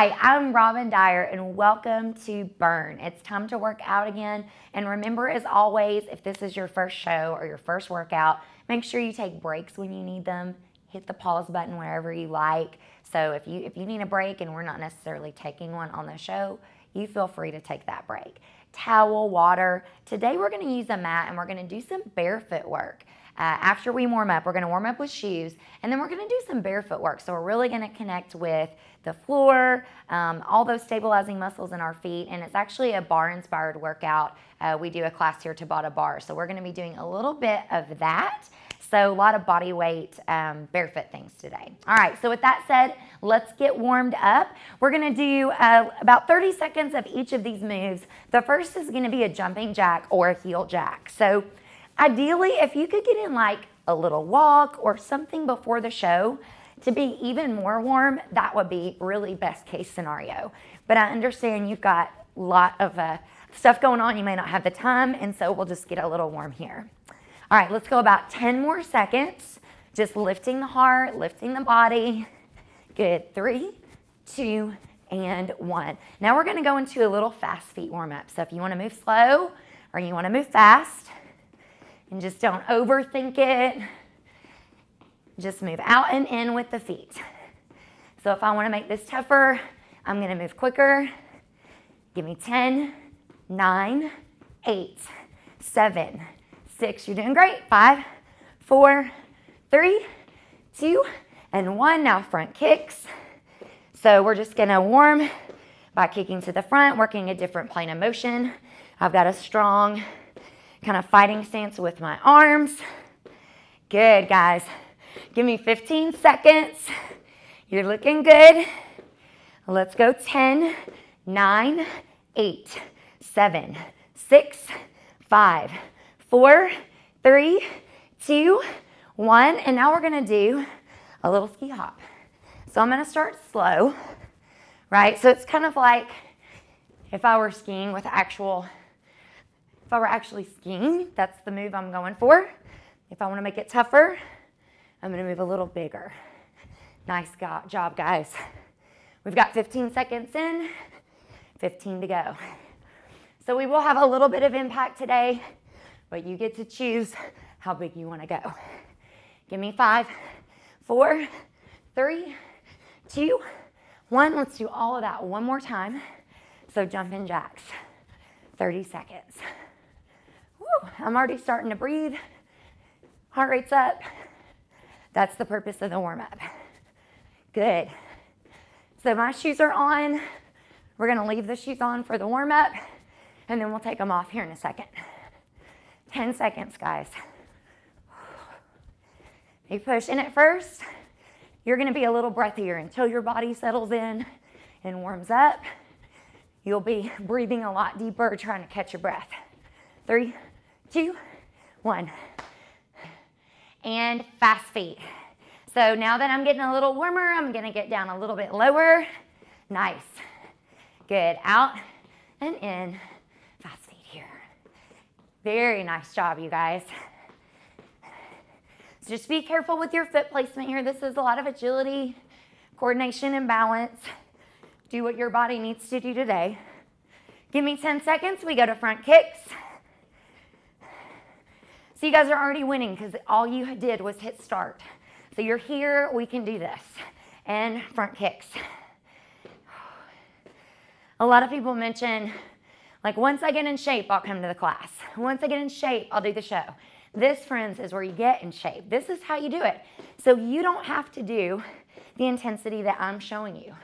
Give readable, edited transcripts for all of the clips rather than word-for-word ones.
Hi, I'm Robin Dyer and welcome to Burn. It's time to work out again. And remember, as always, if this is your first show or your first workout, make sure you take breaks when you need them. Hit the pause button wherever you like. So if you need a break and we're not necessarily taking one on the show, you feel free to take that break. Towel, water. Today we're going to use a mat and we're going to do some barefoot work. After we warm up, we're going to warm up with shoes, and then we're going to do some barefoot work. So we're really going to connect with the floor, all those stabilizing muscles in our feet, and it's actually a bar-inspired workout. We do a class here, Tabata Bar, so we're going to be doing a little bit of that. So a lot of body weight barefoot things today. All right, so with that said, let's get warmed up. We're going to do about 30 seconds of each of these moves. The first is going to be a jumping jack or a heel jack. So ideally, if you could get in like a little walk or something before the show to be even more warm, that would be really best case scenario. But I understand you've got a lot of stuff going on. You may not have the time, and so we'll just get a little warm here. All right, let's go about 10 more seconds. Just lifting the heart, lifting the body. Good, 3, 2, and 1. Now we're gonna go into a little fast feet warm up. So if you wanna move slow or you wanna move fast, and just don't overthink it. Just move out and in with the feet. So if I want to make this tougher, I'm going to move quicker. Give me 10, 9, 8, 7, 6. You're doing great. 5, 4, 3, 2, and 1. Now front kicks. So we're just going to warm by kicking to the front, working a different plane of motion. I've got a strong kind of fighting stance with my arms. Good, guys. Give me 15 seconds. You're looking good. Let's go. 10, 9, 8, 7, 6, 5, 4, 3, 2, 1. And now we're going to do a little ski hop. So I'm going to start slow, right? So it's kind of like if I were skiing with if I were actually skiing, that's the move I'm going for. If I want to make it tougher, I'm going to move a little bigger. Nice job, guys. We've got 15 seconds in, 15 to go. So we will have a little bit of impact today, but you get to choose how big you want to go. Give me 5, 4, 3, 2, 1. Let's do all of that one more time. So jumping jacks, 30 seconds. Woo, I'm already starting to breathe. Heart rate's up. That's the purpose of the warm-up. Good. So my shoes are on. We're going to leave the shoes on for the warm-up, and then we'll take them off here in a second. 10 seconds, guys. You push in at first. You're going to be a little breathier until your body settles in and warms up. You'll be breathing a lot deeper, trying to catch your breath. 3, 2, 1. And fast feet. So now that I'm getting a little warmer, I'm going to get down a little bit lower. Nice. Good. Out and in. Fast feet here. Very nice job, you guys. So just be careful with your foot placement here. This is a lot of agility, coordination, and balance. Do what your body needs to do today. Give me 10 seconds. We go to front kicks. So you guys are already winning because all you did was hit start. So you're here, we can do this. And front kicks. A lot of people mention, like, once I get in shape, I'll come to the class. Once I get in shape, I'll do the show. This, friends, is where you get in shape. This is how you do it. So you don't have to do the intensity that I'm showing you.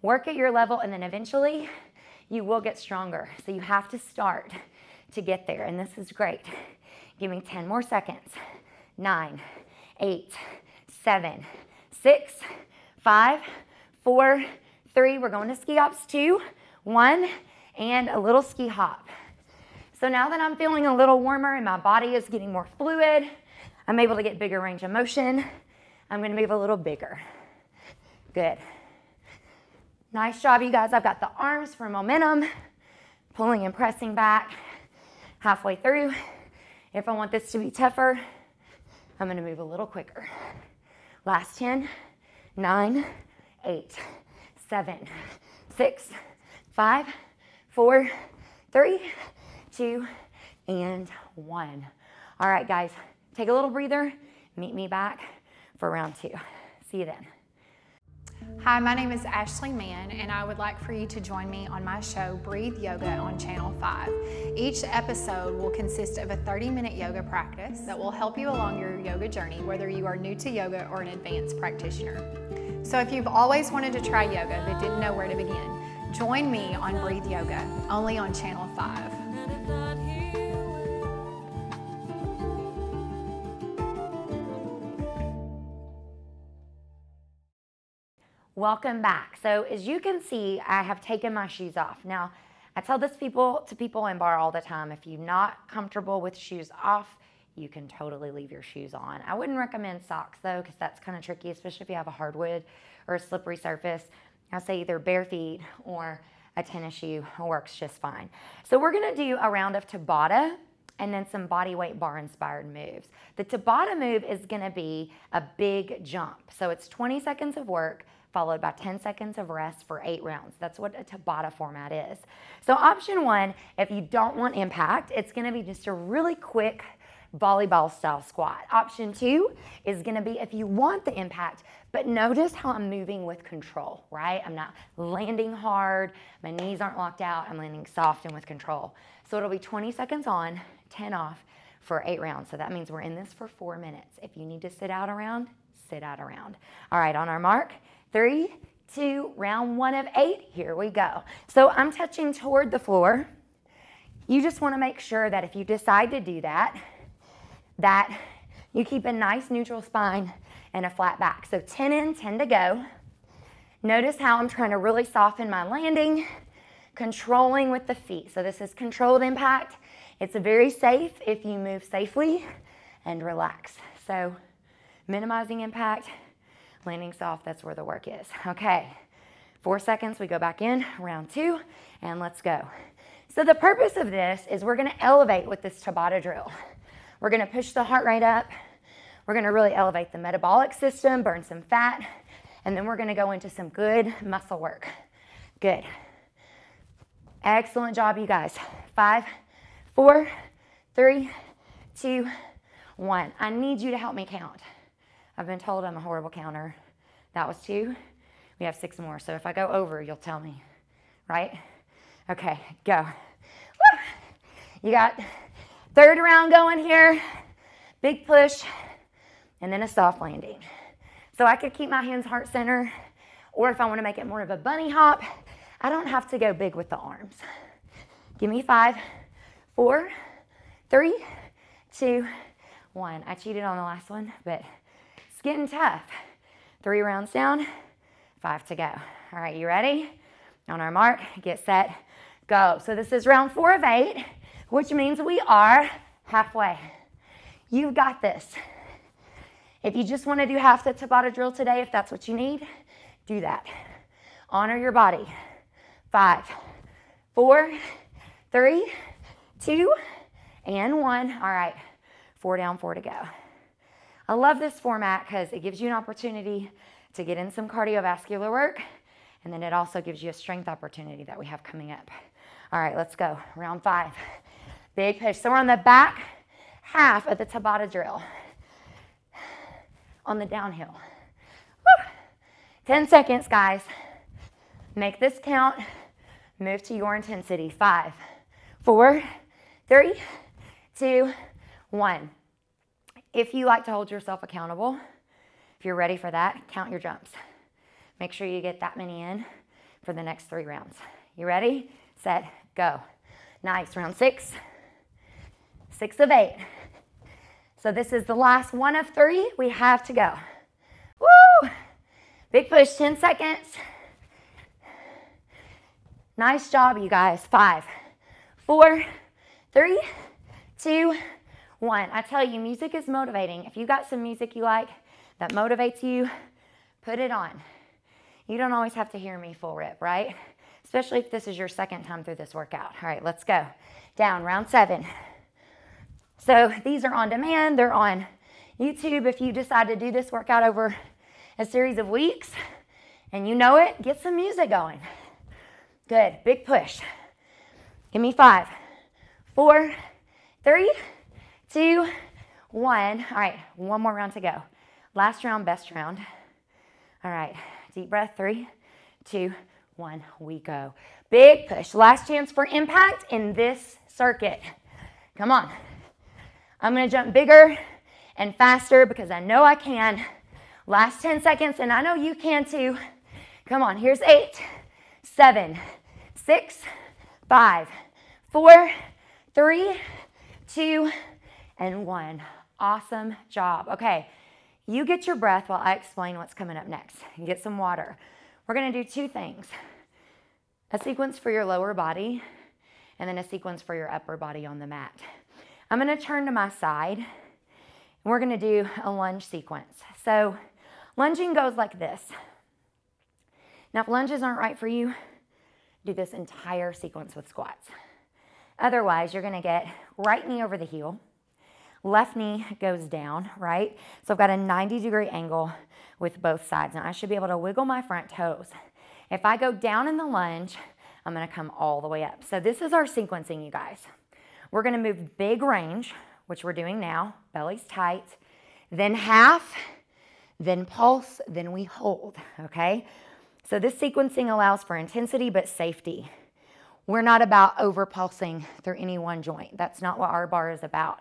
Work at your level, and then eventually you will get stronger. So you have to start to get there, and this is great. Give me 10 more seconds. 9, 8, 7, 6, 5, 4, 3. We're going to ski hops. 2, 1, and a little ski hop. So now that I'm feeling a little warmer and my body is getting more fluid, I'm able to get bigger range of motion. I'm going to move a little bigger. Good. Nice job, you guys. I've got the arms for momentum, pulling and pressing back halfway through. If I want this to be tougher, I'm going to move a little quicker. Last 10, 9, 8, 7, 6, 5, 4, 3, 2, and 1. All right, guys, take a little breather. Meet me back for round 2. See you then. Hi, my name is Ashley Mann, and I would like for you to join me on my show, Breathe Yoga, on Channel 5. Each episode will consist of a 30-minute yoga practice that will help you along your yoga journey, whether you are new to yoga or an advanced practitioner. So if you've always wanted to try yoga but didn't know where to begin, join me on Breathe Yoga, only on Channel 5. Welcome back. So as you can see, I have taken my shoes off. Now, I tell this to people in bar all the time, if you're not comfortable with shoes off, you can totally leave your shoes on. I wouldn't recommend socks though, because that's kind of tricky, especially if you have a hardwood or a slippery surface. I say either bare feet or a tennis shoe works just fine. So we're gonna do a round of Tabata and then some body weight bar inspired moves. The Tabata move is gonna be a big jump. So it's 20 seconds of work, followed by 10 seconds of rest for 8 rounds. That's what a Tabata format is. So option 1, if you don't want impact, it's gonna be just a really quick volleyball style squat. Option 2 is gonna be if you want the impact, but notice how I'm moving with control, right? I'm not landing hard, my knees aren't locked out, I'm landing soft and with control. So it'll be 20 seconds on, 10 off for 8 rounds. So that means we're in this for 4 minutes. If you need to sit out a round, sit out a round. All right, on our mark, 3, 2, round 1 of 8, here we go. So I'm touching toward the floor. You just wanna make sure that if you decide to do that you keep a nice neutral spine and a flat back. So 10 in, 10 to go. Notice how I'm trying to really soften my landing, controlling with the feet. So this is controlled impact. It's very safe if you move safely and relax. So minimizing impact, landing soft, that's where the work is. Okay, 4 seconds, we go back in, round 2, and let's go. So the purpose of this is we're gonna elevate with this Tabata drill. We're gonna push the heart rate up. We're gonna really elevate the metabolic system, burn some fat, and then we're gonna go into some good muscle work. Good. Excellent job, you guys. 5, 4, 3, 2, 1. I need you to help me count. I've been told I'm a horrible counter. That was 2. We have 6 more. So if I go over, you'll tell me, right? Okay, go. Woo! You got 3rd round going here. Big push, and then a soft landing. So I could keep my hands heart center, or if I want to make it more of a bunny hop, I don't have to go big with the arms. Give me 5, 4, 3, 2, 1. I cheated on the last one, but it's getting tough. 3 rounds down, 5 to go. All right, you ready? On our mark, get set, go. So this is round 4 of 8, which means we are halfway. You've got this. If you just want to do half the Tabata drill today, if that's what you need, do that. Honor your body. 5, 4, 3, 2, and 1. All right, 4 down, 4 to go. I love this format because it gives you an opportunity to get in some cardiovascular work, and then it also gives you a strength opportunity that we have coming up. All right, let's go. Round 5. Big push. So we're on the back half of the Tabata drill on the downhill. Woo. 10 seconds, guys. Make this count. Move to your intensity. 5, 4, 3, 2, 1. If you like to hold yourself accountable, if you're ready for that, count your jumps. Make sure you get that many in for the next 3 rounds. You ready? Set, go. Nice, round 6. 6 of 8. So this is the last 1 of 3 we have to go. Woo! Big push, 10 seconds. Nice job, you guys. 5, 4, 3, 2, 1. I tell you, music is motivating. If you got some music you like that motivates you, put it on. You don't always have to hear me full rip, right? Especially if this is your second time through this workout. All right, let's go. Down, round 7. So these are on demand. They're on YouTube. If you decide to do this workout over a series of weeks and you know it, get some music going. Good, big push. Give me 5, 4, 3, 2, 1. All right, one more round to go. Last round, best round. All right, deep breath, 3, 2, 1, we go. Big push, last chance for impact in this circuit. Come on. I'm gonna jump bigger and faster because I know I can. Last 10 seconds, and I know you can too. Come on, here's 8, 7, 6, 5, 4, 3, 2, and 1. Awesome job. Okay, you get your breath while I explain what's coming up next. Get some water. We're gonna do 2 things. A sequence for your lower body, and then a sequence for your upper body on the mat. I'm gonna turn to my side, and we're gonna do a lunge sequence. So lunging goes like this. Now, if lunges aren't right for you, do this entire sequence with squats. Otherwise, you're gonna get right knee over the heel, left knee goes down, right? So I've got a 90-degree angle with both sides. Now, I should be able to wiggle my front toes. If I go down in the lunge, I'm gonna come all the way up. So this is our sequencing, you guys. We're gonna move big range, which we're doing now, belly's tight, then half, then pulse, then we hold, okay? So this sequencing allows for intensity but safety. We're not about over-pulsing through any one joint. That's not what our bar is about.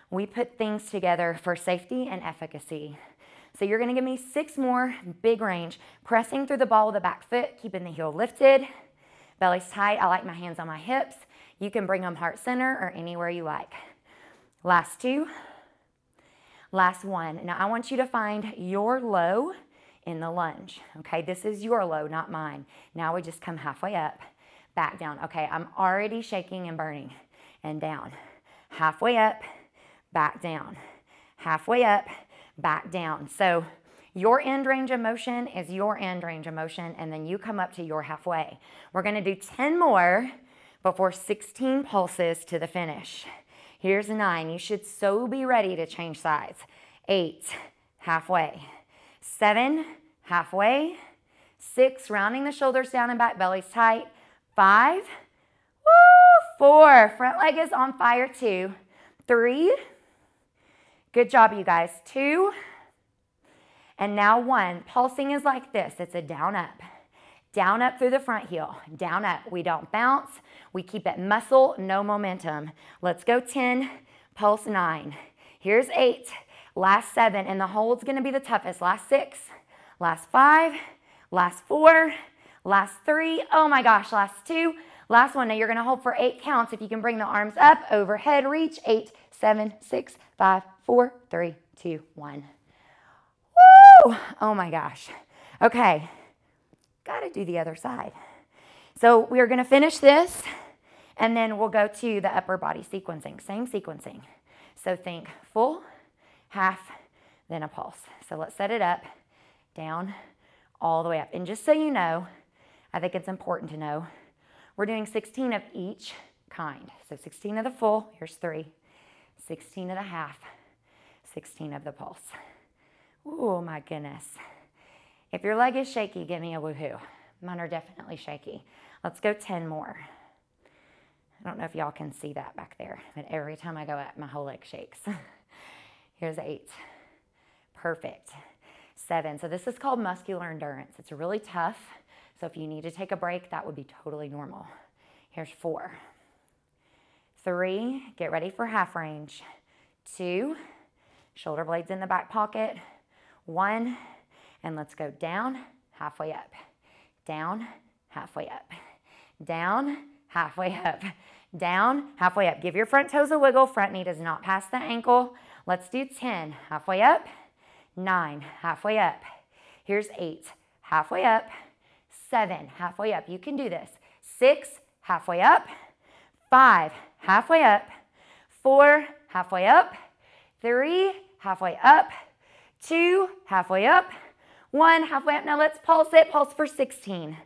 We put things together for safety and efficacy. So you're gonna give me 6 more, big range, pressing through the ball of the back foot, keeping the heel lifted, belly's tight. I like my hands on my hips. You can bring them heart center or anywhere you like. Last 2, last 1. Now I want you to find your low in the lunge, okay? This is your low, not mine. Now we just come halfway up, back down. Okay, I'm already shaking and burning, and down. Halfway up, back down. Halfway up, back down. So your end range of motion is your end range of motion, and then you come up to your halfway. We're gonna do 10 more before 16 pulses to the finish. Here's 9. You should so be ready to change sides. 8, halfway. 7, halfway. 6, rounding the shoulders down and back, belly's tight. 5, woo, 4, front leg is on fire. 2, 3, good job, you guys. 2, and now 1. Pulsing is like this. It's a down up through the front heel, down up. We don't bounce. We keep it muscle, no momentum. Let's go 10, pulse 9. Here's 8, last 7, and the hold's gonna be the toughest. Last 6, last 5, last 4, last 3, oh my gosh, last 2, last 1. Now you're gonna hold for 8 counts. If you can bring the arms up, overhead reach, 8, 7, 6, 5, 4, 3, 2, 1. Woo! Oh my gosh. Okay, gotta do the other side. So we're gonna finish this, and then we'll go to the upper body sequencing, same sequencing. So think full, half, then a pulse. So let's set it up, down, all the way up. And just so you know, I think it's important to know, we're doing 16 of each kind. So 16 of the full, here's 3, 16 of the half, 16 of the pulse. Oh my goodness. If your leg is shaky, give me a woohoo. Mine are definitely shaky. Let's go 10 more. I don't know if y'all can see that back there, but every time I go up, my whole leg shakes. Here's 8. Perfect. 7. So this is called muscular endurance. It's really tough. So if you need to take a break, that would be totally normal. Here's 4. 3, get ready for half range. 2, shoulder blades in the back pocket. 1, and let's go down, halfway up. Down, halfway up. Down, halfway up. Down, halfway up. Give your front toes a wiggle. Front knee does not pass the ankle. Let's do 10, halfway up. 9, halfway up. Here's 8, halfway up. 7, halfway up. You can do this. 6, halfway up. 5, halfway up. 4, halfway up. 3, halfway up. 2, halfway up. 1, halfway up. Now let's pulse it. Pulse for 16,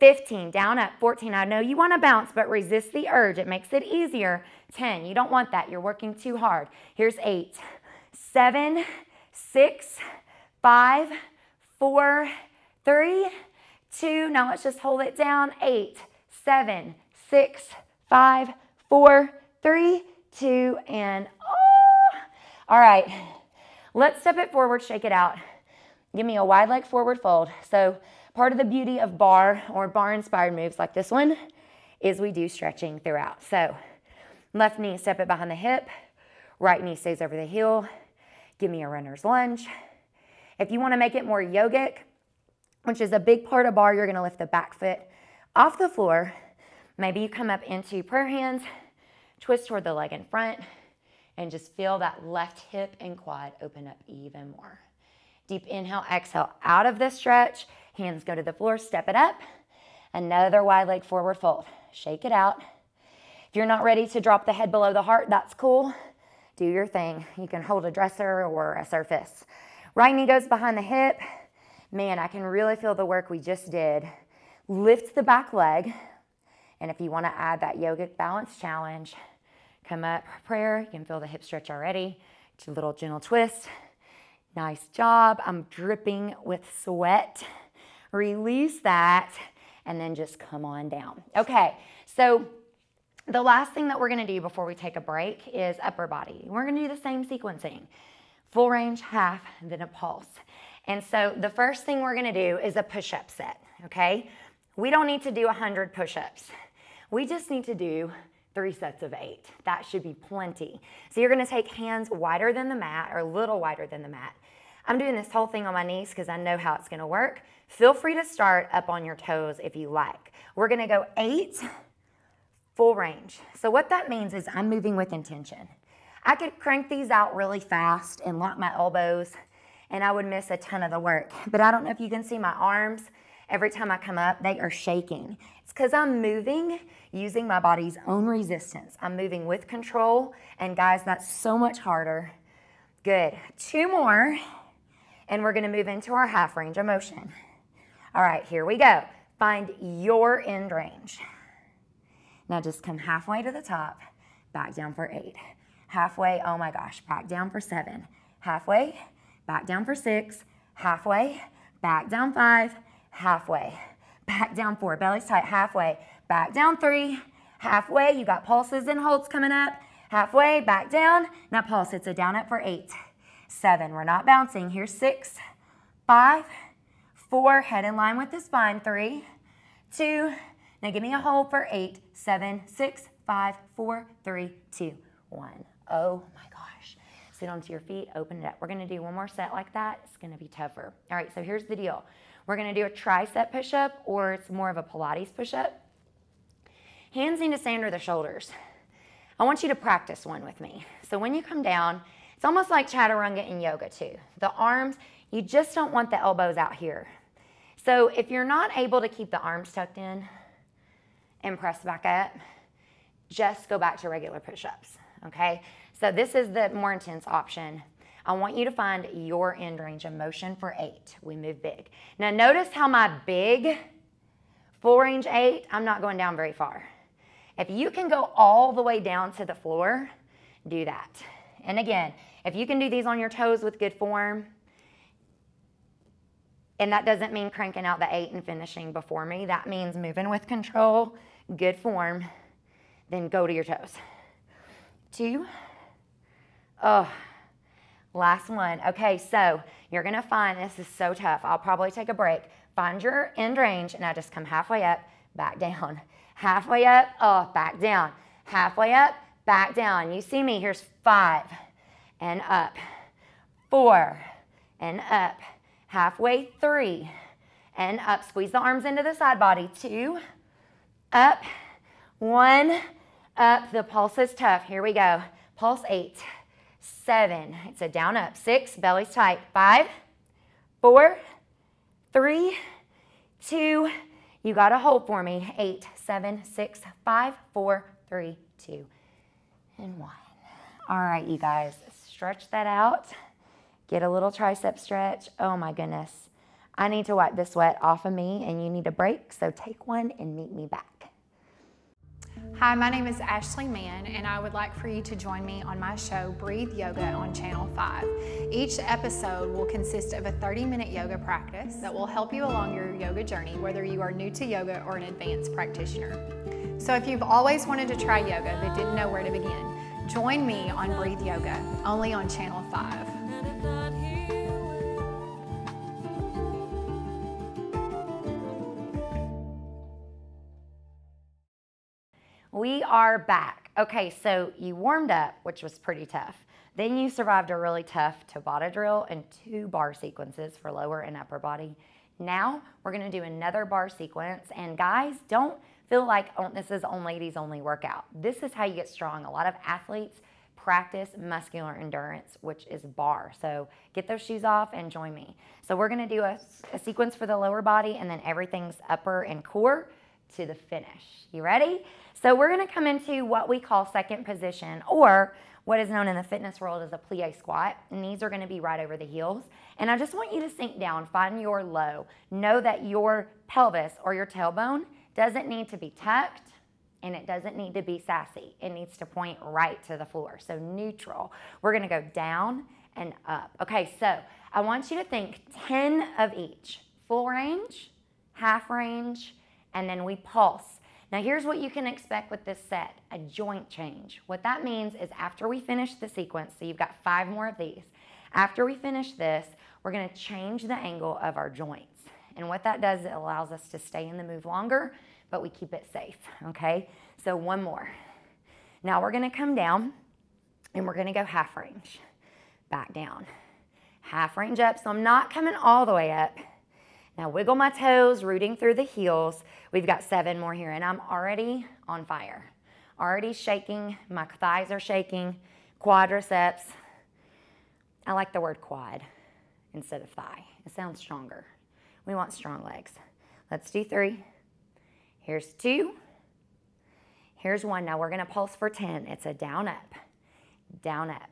15, down, up, 14. I know you want to bounce, but resist the urge. It makes it easier. 10, you don't want that. You're working too hard. Here's 8, 7, 6, 5, 4, 3, 2. Now let's just hold it down. 8, 7, 6, 5, 4, 3, 2, and all right. Let's step it forward, shake it out. Give me a wide leg forward fold. So part of the beauty of bar or bar-inspired moves like this one is we do stretching throughout. So left knee, step it behind the hip. Right knee stays over the heel. Give me a runner's lunge. If you want to make it more yogic, which is a big part of bar, you're going to lift the back foot off the floor. Maybe you come up into prayer hands, twist toward the leg in front, and just feel that left hip and quad open up even more. Deep inhale, exhale out of this stretch. Hands go to the floor, step it up. Another wide leg forward fold. Shake it out. If you're not ready to drop the head below the heart, that's cool. Do your thing. You can hold a dresser or a surface. Right knee goes behind the hip. Man, I can really feel the work we just did. Lift the back leg. And if you want to add that yogic balance challenge, come up, prayer. You can feel the hip stretch already. Just a little gentle twist. Nice job. I'm dripping with sweat. Release that, and then just come on down. Okay, so the last thing that we're going to do before we take a break is upper body. We're going to do the same sequencing. Full range, half, and then a pulse. And so the first thing we're going to do is a push-up set, okay? We don't need to do 100 push-ups. We just need to do 3 sets of 8. That should be plenty. So you're going to take hands wider than the mat, or a little wider than the mat. I'm doing this whole thing on my knees because I know how it's going to work. Feel free to start up on your toes if you like. We're going to go 8, full range. So what that means is I'm moving with intention. I could crank these out really fast and lock my elbows, and I would miss a ton of the work. But I don't know if you can see my arms. Every time I come up, they are shaking. It's because I'm moving using my body's own resistance. I'm moving with control, and guys, that's so much harder. Good. 2 more. And we're going to move into our half range of motion. All right, here we go. Find your end range. Now just come halfway to the top, back down for 8. Halfway, oh my gosh, back down for 7. Halfway, back down for 6. Halfway, back down 5. Halfway, back down 4. Belly's tight, halfway, back down 3. Halfway, you got pulses and holds coming up. Halfway, back down. Now pulse, it's a down up for 8. 7, we're not bouncing. Here's 6, 5, 4, head in line with the spine. 3, 2, now give me a hold for 8, 7, 6, 5, 4, 3, 2, 1. Oh my gosh. Sit onto your feet, open it up. We're gonna do one more set like that. It's gonna be tougher. All right, so here's the deal. We're gonna do a tricep push-up, or it's more of a Pilates push-up. Hands need to stay under the shoulders. I want you to practice one with me. So when you come down, it's almost like chaturanga in yoga too. The arms, you just don't want the elbows out here. So if you're not able to keep the arms tucked in and press back up, just go back to regular push-ups, okay? So this is the more intense option. I want you to find your end range of motion for 8. We move big. Now notice how my big full range 8, I'm not going down very far. If you can go all the way down to the floor, do that. And again, if you can do these on your toes with good form, and that doesn't mean cranking out the 8 and finishing before me. That means moving with control, good form, then go to your toes. 2. Oh, last one. Okay, so you're going to find, this is so tough. I'll probably take a break. Find your end range, and now just come halfway up, back down. Halfway up, back down. Halfway up, back down. You see me, here's 5, and up. 4, and up. Halfway, 3, and up. Squeeze the arms into the side body. 2, up, 1, up. The pulse is tough. Here we go. Pulse 8, 7. It's a down up. 6, belly's tight. 5, 4, 3, 2. You got to hold for me. 8, 7, 6, 5, 4, 3, 2, and 1. All right, you guys, stretch that out. Get a little tricep stretch. Oh my goodness. I need to wipe the sweat off of me, and you need a break, so take one and meet me back. Hi, my name is Ashley Mann, and I would like for you to join me on my show, Breathe Yoga on Channel 5. Each episode will consist of a 30-minute yoga practice that will help you along your yoga journey, whether you are new to yoga or an advanced practitioner. So if you've always wanted to try yoga but didn't know where to begin, join me on Breathe Yoga, only on Channel 5. We are back. Okay, so you warmed up, which was pretty tough. Then you survived a really tough Tabata drill and 2 bar sequences for lower and upper body. Now we're gonna do another bar sequence, and guys, don't feel like this is a ladies only workout. This is how you get strong. A lot of athletes practice muscular endurance, which is bar. So get those shoes off and join me. So we're gonna do a sequence for the lower body, and then everything's upper and core to the finish. You ready? So we're gonna come into what we call second position, or what is known in the fitness world as a plie squat. Knees are gonna be right over the heels. And I just want you to sink down, find your low. Know that your pelvis or your tailbone doesn't need to be tucked, and it doesn't need to be sassy. It needs to point right to the floor, so neutral. We're gonna go down and up. Okay, so I want you to think 10 of each. Full range, half range, and then we pulse. Now here's what you can expect with this set, a joint change. What that means is after we finish the sequence, so you've got 5 more of these, after we finish this, we're gonna change the angle of our joints. And what that does, it allows us to stay in the move longer, but we keep it safe, okay? So 1 more. Now we're gonna come down, and we're gonna go half range. Back down. Half range up, so I'm not coming all the way up. Now wiggle my toes, rooting through the heels. We've got 7 more here, and I'm already on fire. Already shaking, my thighs are shaking, quadriceps. I like the word quad instead of thigh. It sounds stronger. We want strong legs. Let's do 3. Here's 2. Here's 1. Now we're gonna pulse for 10. It's a down up, down up,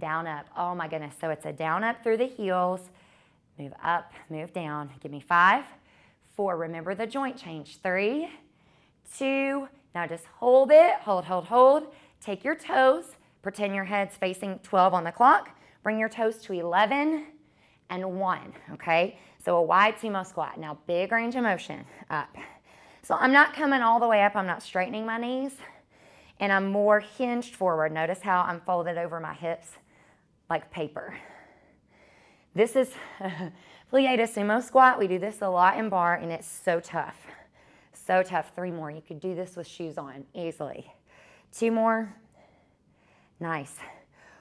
down up. Oh my goodness, so it's a down up through the heels, move up, move down. Give me 5, 4, remember the joint change. 3, 2, now just hold it, hold, hold, hold. Take your toes, pretend your head's facing 12 on the clock. Bring your toes to 11 and 1, okay? So a wide sumo squat. Now big range of motion, up. So I'm not coming all the way up, I'm not straightening my knees, and I'm more hinged forward. Notice how I'm folded over my hips like paper. This is plie to sumo squat. We do this a lot in bar, and it's so tough. So tough. 3 more. You could do this with shoes on easily. 2 more. Nice.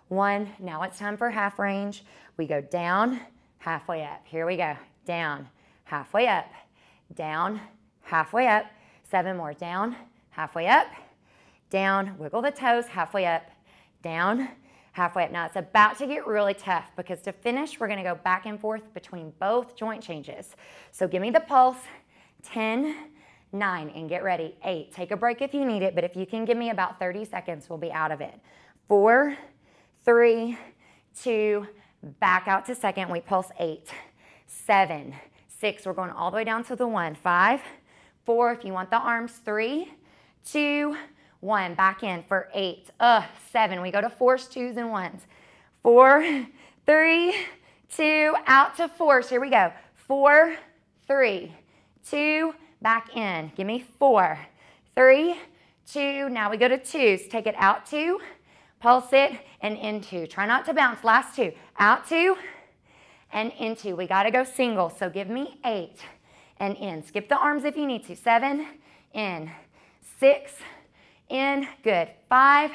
1. Now it's time for half range. We go down, halfway up. Here we go. Down, halfway up. Down, halfway up. 7 more. Down, halfway up. Down, wiggle the toes, halfway up. Down, halfway up. Now it's about to get really tough because to finish, we're gonna go back and forth between both joint changes. So give me the pulse, 10, 9, and get ready, 8. Take a break if you need it, but if you can give me about 30 seconds, we'll be out of it. 4, 3, 2, back out to second, we pulse 8, 7, 6, we're going all the way down to the 1, 5, 4, if you want the arms, 3, 2, 1, back in for 8, 7, we go to force 2s and 1s, 4, 3, 2, out to force, here we go, 4, 3, 2, back in, give me 4, 3, 2, now we go to 2s, take it out 2, pulse it, and into, try not to bounce, last 2, out 2, and into, we gotta go single, so give me 8, and in, skip the arms if you need to, 7, in, 6, in, good, 5,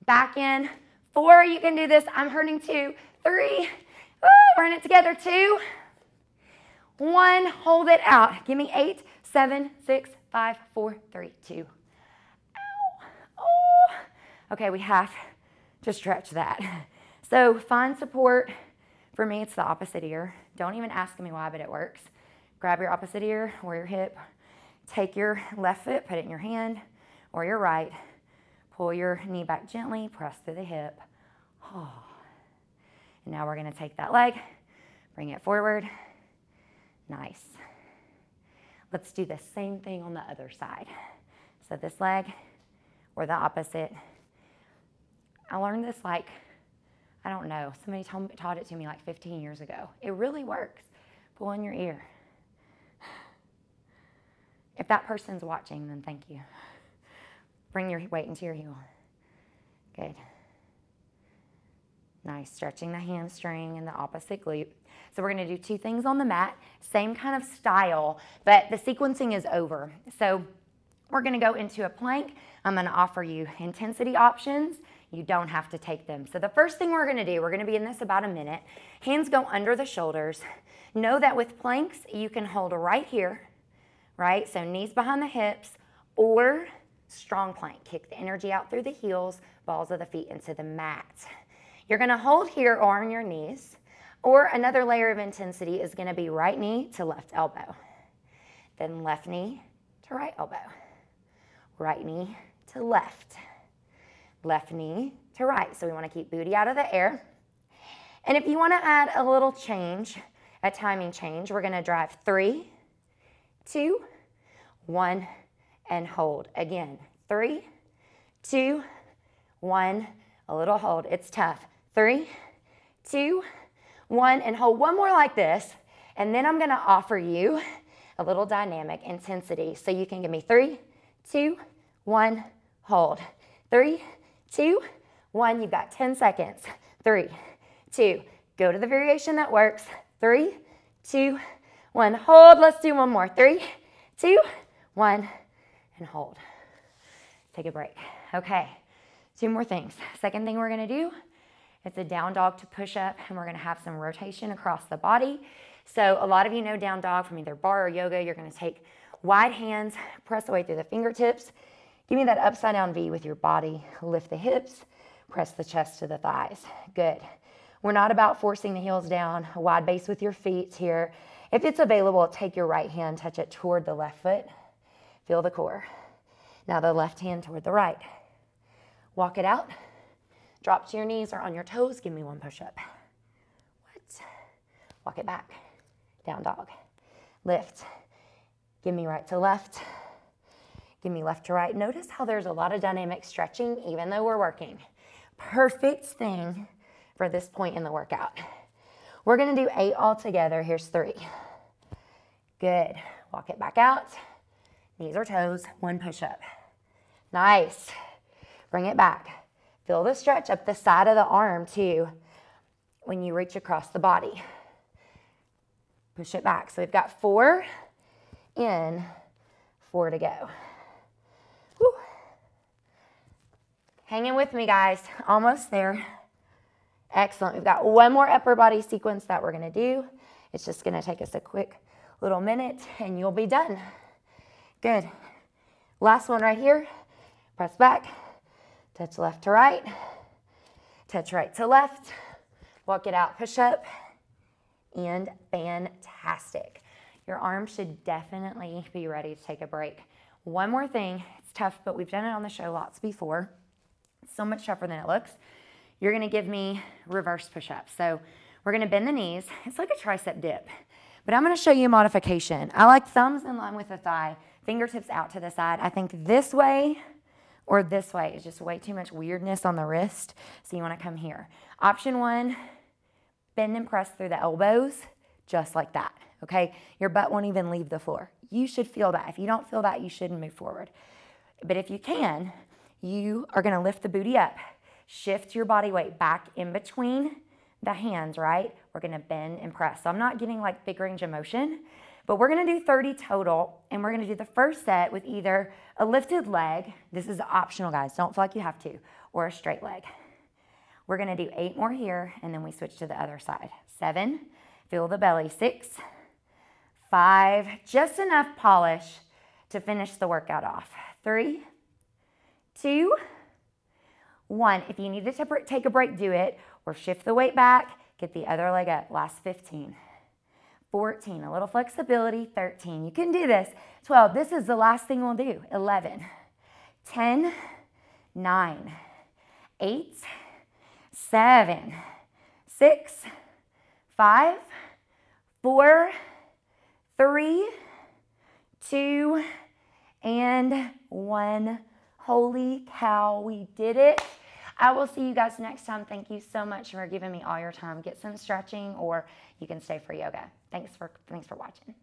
back in, 4, you can do this, I'm hurting 2, 3, we're in it together, 2, 1, hold it out, give me 8, 7, 6, 5, 4, 3, 2, ow, oh, okay, we have to stretch that. So find support, for me it's the opposite ear, don't even ask me why, but it works. Grab your opposite ear or your hip, take your left foot, put it in your hand, or your right, pull your knee back gently, press through the hip. Oh. And now we're gonna take that leg, bring it forward, nice. Let's do the same thing on the other side. So this leg, or the opposite. I learned this like, I don't know, somebody taught it to me like 15 years ago. It really works. Pull in your ear. If that person's watching, then thank you. Bring your weight into your heel. Good. Nice, stretching the hamstring and the opposite glute. So we're gonna do 2 things on the mat, same kind of style, but the sequencing is over. So we're gonna go into a plank. I'm gonna offer you intensity options. You don't have to take them. So the first thing we're gonna do, we're gonna be in this about a minute. Hands go under the shoulders. Know that with planks, you can hold right here, right? So knees behind the hips, or strong plank. Kick the energy out through the heels, balls of the feet into the mat. You're gonna hold here or on your knees, or another layer of intensity is gonna be right knee to left elbow. Then left knee to right elbow. Right knee to left. Left knee to right. So we wanna keep booty out of the air. And if you wanna add a little change, a timing change, we're gonna drive 3, 2, 1, and hold. Again, 3, 2, 1, a little hold. It's tough. 3, 2, 1, and hold. One more like this, and then I'm gonna offer you a little dynamic intensity. So you can give me 3, 2, 1, hold. 3, 2, 1, you've got 10 seconds. 3, 2, go to the variation that works. 3, 2, 1, hold. Let's do one more. 3, 2, 1, and hold. Take a break. Okay, 2 more things. Second thing we're gonna do, it's a down dog to push up, and we're gonna have some rotation across the body. So a lot of you know down dog from either bar or yoga. You're gonna take wide hands, press away through the fingertips. Give me that upside down V with your body. Lift the hips, press the chest to the thighs. Good. We're not about forcing the heels down. A wide base with your feet here. If it's available, take your right hand, touch it toward the left foot. Feel the core. Now the left hand toward the right. Walk it out. Drop to your knees or on your toes. Give me one push-up. What? Walk it back. Down dog. Lift. Give me right to left. Give me left to right. Notice how there's a lot of dynamic stretching even though we're working. Perfect thing for this point in the workout. We're gonna do 8 all together. Here's 3. Good. Walk it back out. Knees or toes, 1 push-up. Nice. Bring it back. Feel the stretch up the side of the arm too when you reach across the body. Push it back. So we've got 4 in, 4 to go. Whew. Hanging with me, guys. Almost there. Excellent. We've got 1 more upper body sequence that we're going to do. It's just going to take us a quick little minute and you'll be done. Good. Last one right here. Press back. Touch left to right. Touch right to left. Walk it out. Push up. And fantastic. Your arms should definitely be ready to take a break. One more thing. It's tough, but we've done it on the show lots before. It's so much tougher than it looks. You're going to give me reverse push-ups. So we're going to bend the knees. It's like a tricep dip. But I'm going to show you a modification. I like thumbs in line with the thigh, fingertips out to the side. I think this way or this way is just way too much weirdness on the wrist. So you want to come here. Option 1, bend and press through the elbows, just like that, okay? Your butt won't even leave the floor. You should feel that. If you don't feel that, you shouldn't move forward. But if you can, you are going to lift the booty up. Shift your body weight back in between the hands, right? We're going to bend and press. So I'm not getting like big range of motion, but we're going to do 30 total, and we're going to do the first set with either a lifted leg. This is optional, guys. Don't feel like you have to, or a straight leg. We're going to do 8 more here, and then we switch to the other side. 7, feel the belly. 6, 5, just enough polish to finish the workout off. 3, 2, 1. If you need to take a break, do it, or shift the weight back, get the other leg up. Last 15. 14, a little flexibility. 13, you can do this. 12, this is the last thing we'll do. 11, 10, 9, 8, 7, 6, 5, 4, 3, 2, and 1. Holy cow, we did it. I will see you guys next time. Thank you so much for giving me all your time. Get some stretching, or you can stay for yoga. Thanks for watching.